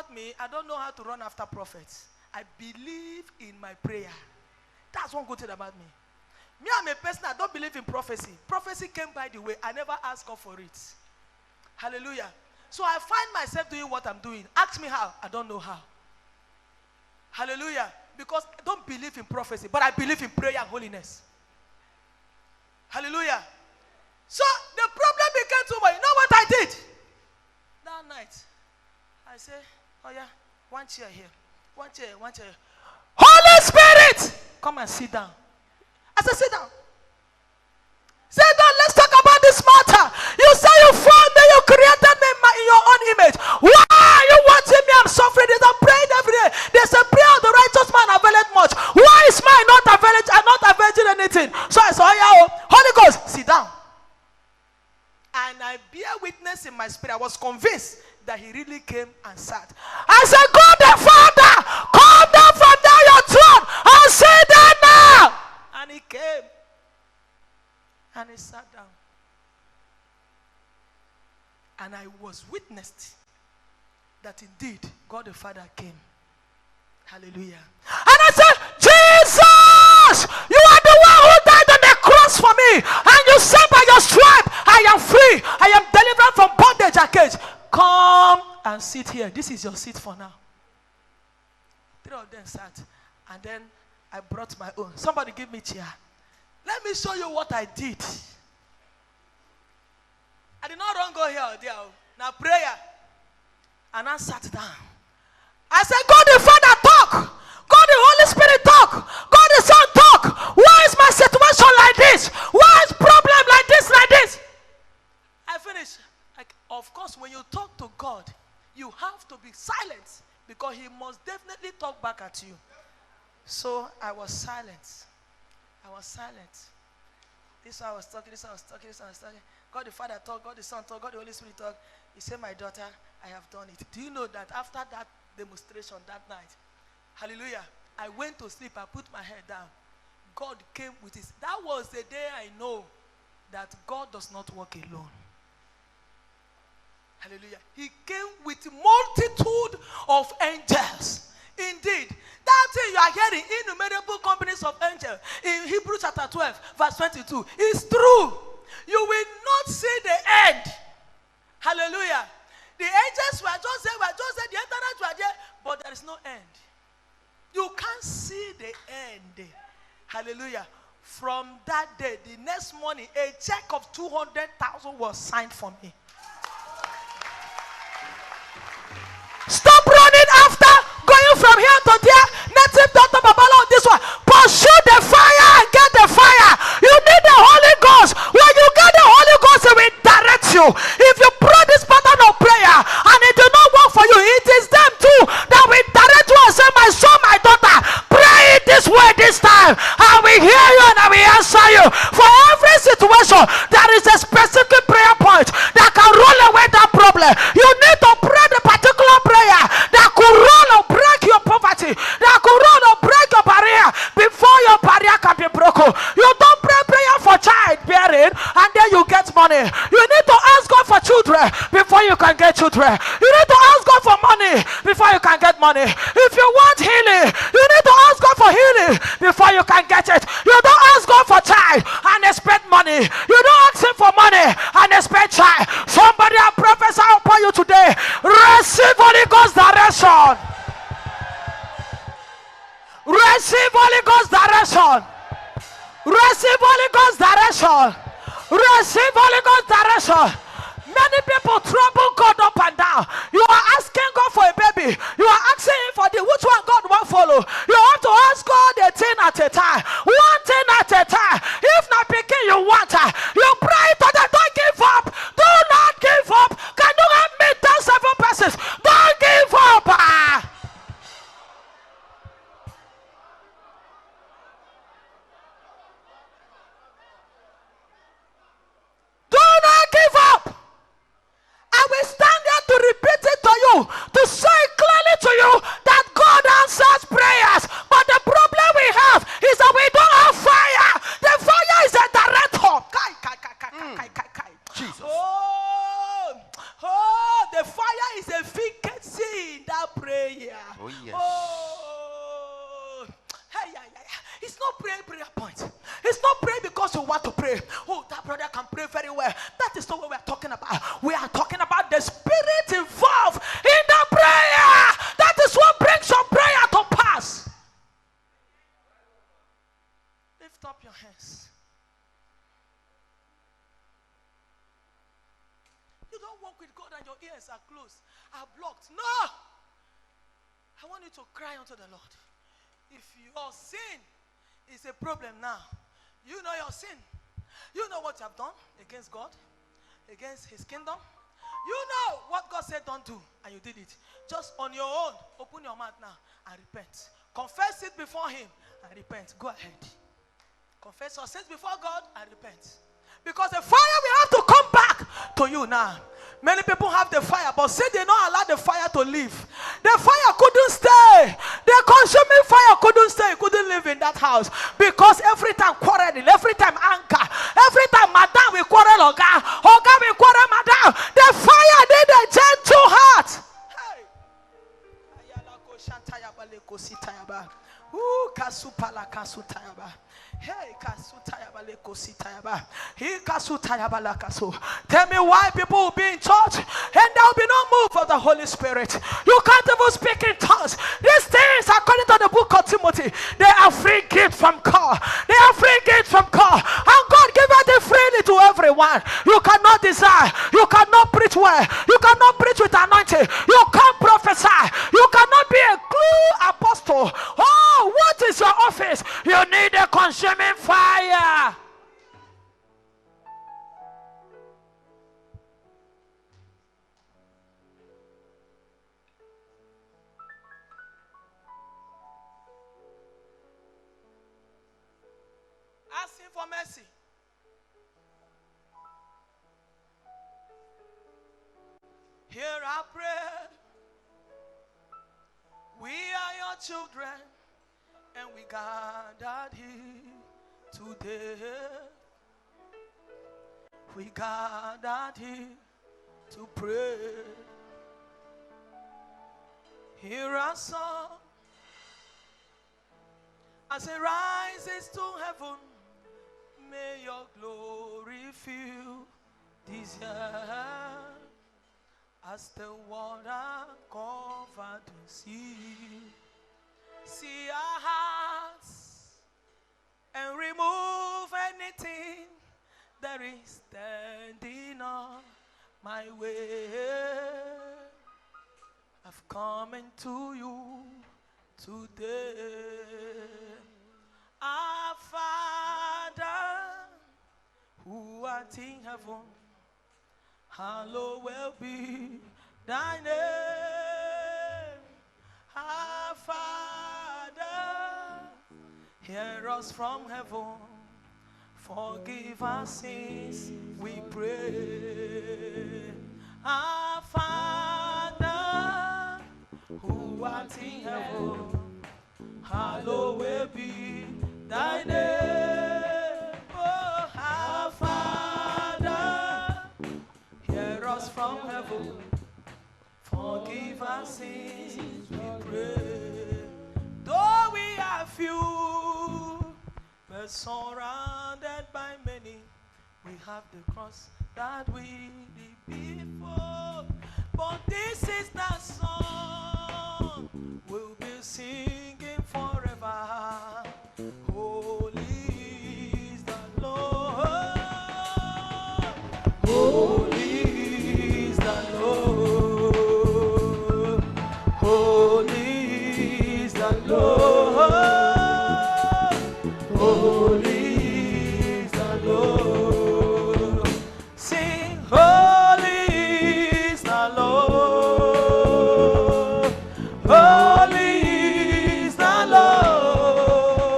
about me, I don't know how to run after prophets. I believe in my prayer. That's one good thing about me. Me, I'm a person, I don't believe in prophecy. Prophecy came by the way. I never asked God for it. Hallelujah. So I find myself doing what I'm doing. Ask me how. I don't know how. Hallelujah. Because I don't believe in prophecy, but I believe in prayer and holiness. Hallelujah. So the problem became too much. You know what I did? That night, I say, oh yeah, one chair here. One chair. Holy Spirit, come and sit down. I said, sit down. Sit down, let's talk about this matter. You say you formed me, you created me in your own image. Why are you watching me? I'm suffering. I'm praying every day. There's a prayer of the righteous man availeth much. Why is mine not availing? I'm not availing anything. So I said, oh yeah, Holy Ghost, sit down. And I bear witness in my spirit. I was convinced that he really came and sat. I said, God the Father, come down from there your throne and sit down now. And he came. And he sat down. And I was witnessed that indeed God the Father came. Hallelujah. And I said, Jesus, you are the one who died on the cross for me. And you said by your stripe, I am free. I am delivered from bondage and cage. Come and sit here. This is your seat for now. 3 of them sat. And then I brought my own. Somebody give me chair. Let me show you what I did. I did not run go here or there. Now prayer. And I sat down. I said, God the Father talk. God the Holy Spirit talk. God the Son talk. Why is my situation like this? Why is problem like this? I finished. Of course, when you talk to God, you have to be silent because he must definitely talk back at you. So I was silent. This one I was talking, this one I was talking. God the Father talked, God the Son talked, God the Holy Spirit talked. He said, my daughter, I have done it. Do you know that after that demonstration that night, hallelujah, I went to sleep, I put my head down. God came with his, that was the day I know that God does not work alone. Hallelujah. He came with multitude of angels. Indeed, that thing you are hearing, innumerable companies of angels, in Hebrews chapter 12, verse 22, is true. You will not see the end. Hallelujah. The angels were just there, the internet were there, but there is no end. You can't see the end. Hallelujah. From that day, the next morning, a check of 200,000 was signed for me. Stop running after, going from here to there, native doctor Babala on this one. Pursue the fire and get the fire. You need the Holy Ghost. When you get the Holy Ghost, it will direct you. If you pray this pattern of prayer and it will not work for you, it is them too that will direct you and say, my son, my daughter, pray it this way this time. I will hear you and I will answer you. For every situation, there is a specific prayer point that can roll away that problem. You need to pray the particular prayer that could roll or break your poverty, that could roll or break your barrier before your barrier can be broken. You don't pray prayer for childbearing and then you get money. You need to ask God for children before you can get children. You need to ask God for money before you can get money. If you want healing, you need to ask God for healing before you can get it. You don't ask God for child and expect money. You don't ask him for money and expect child. Somebody I prophesy upon you today. Receive Holy Ghost direction. Receive Holy Ghost direction. Receive Holy Ghost direction. Receive Holy Ghost direction. Many people trouble God up and down. You are asking God for a baby. You are asking him for the which one God will follow. You have to ask God a thing at a time. One thing at a time. If not picking you want her, you pray to them. Don't give up. Do not give up. Can you help me tell 7 persons? Don't give up. Do not give up. I will stand there to repeat it to you Oh, yes. Oh, hey, yeah. It's not prayer point. It's not pray because you want to pray. Oh, that brother can pray very well. That is not what we are talking about. We are talking about the spirit involved in the prayer. That is what brings your prayer to pass. Lift up your hands. You don't walk with God and your ears are closed, are blocked. No! I want you to cry unto the Lord. If your sin is a problem now, you know your sin. You know what you have done against God, against his kingdom. You know what God said don't do, and you did it. Just on your own, open your mouth now and repent. Confess it before him and repent. Go ahead. Confess your sins before God and repent. Because the fire will have to come back to you now. Many people have the fire, but say they don't allow the fire to live. The fire couldn't stay. The consuming fire couldn't stay. It couldn't live in that house. Because every time quarreling, every time anger, every time madam we quarrel, Oga we quarrel madam. The fire need a gentle heart. Hey. Hey, tell me why people will be in church and there will be no move of the Holy Spirit. You can't even speak in tongues. These things, according to the book of Timothy, they are free gifts from God. They are free gifts from God. And God giveth it freely to everyone. You cannot desire. You cannot preach well. You cannot preach with anointing. You can't prophesy. You cannot be a true apostle. Oh, what is your office? You need a consuming fire. Ask him for mercy. Hear our prayer. We are your children, and we gathered here today. We gathered here to pray. Hear our song as it rises to heaven. May your glory fill this air as the water covered the sea. See our hearts and remove anything that is standing on my way. I've come into you today. Our Father, who art in heaven, hallowed will be thy name. Our Father, hear us from heaven. Forgive our sins, we pray. Our Father, who art in heaven, hallowed will be thy name. Oh, our Father, hear us from heaven. Forgive our sins, we pray. Though we are few, but surrounded by many, we have the cross that we did before. But this is the song we'll be singing forever. Holy is the Lord. Holy is the Lord. Holy is the Lord. Holy is the Lord. Sing, holy is the Lord. Holy is the Lord.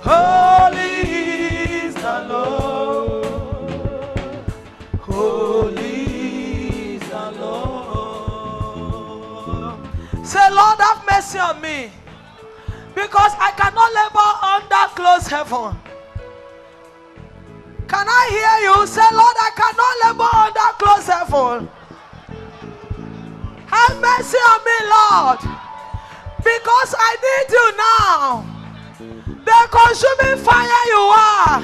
Holy is the Lord. Holy is the Lord. Say, Lord, have mercy on me, because I cannot labor under closed heaven. Can I hear you say, Lord, I cannot labor under closed heaven? Have mercy on me, Lord. God, because I need you now. The consuming fire you are.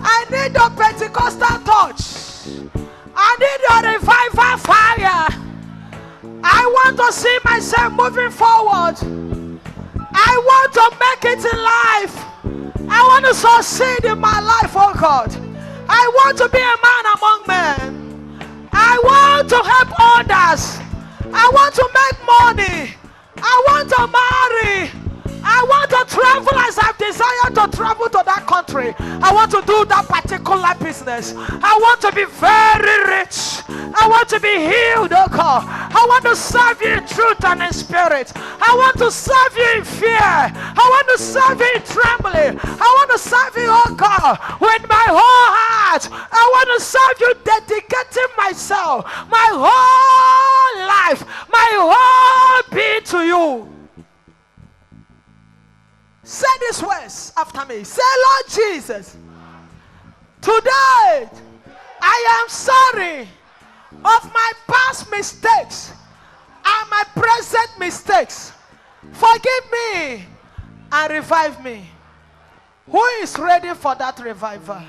I need your Pentecostal touch. I need your revival fire. I want to see myself moving forward. I want to make it in life. I want to succeed in my life, oh God. I want to be a man among men. I want to help others. I want to make money. I want to marry. I want to travel as I've desired to travel to that country. I want to do that particular business. I want to be very rich. I want to be healed, oh God. I want to serve you in truth and in spirit. I want to serve you in fear. I want to serve you in trembling. I want to serve you, oh God, with my whole heart. I want to serve you, dedicating myself, my whole life, my whole being to you. Say these words after me. Say, Lord Jesus, today I am sorry of my past mistakes and my present mistakes. Forgive me and revive me. Who is ready for that revival?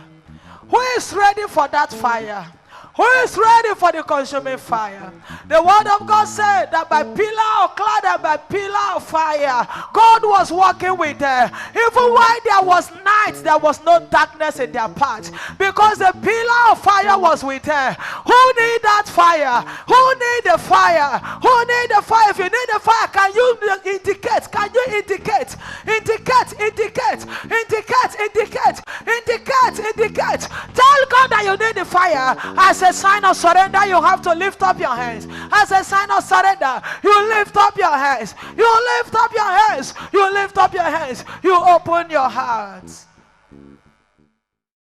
Who is ready for that fire? Who is ready for the consuming fire? The word of God said that by pillar of cloud and by pillar of fire, God was walking with them. Even while there was night, there was no darkness in their path, because the pillar of fire was with them. Who need that fire? Who need the fire? Who need the fire? If you need the fire, can you indicate? Can you indicate? Indicate, indicate, indicate, indicate, indicate, indicate. Tell God that you need the fire. As a sign of surrender, you have to lift up your hands. As a sign of surrender, you lift up your hands. You lift up your hands. You lift up your hands. You open your hearts.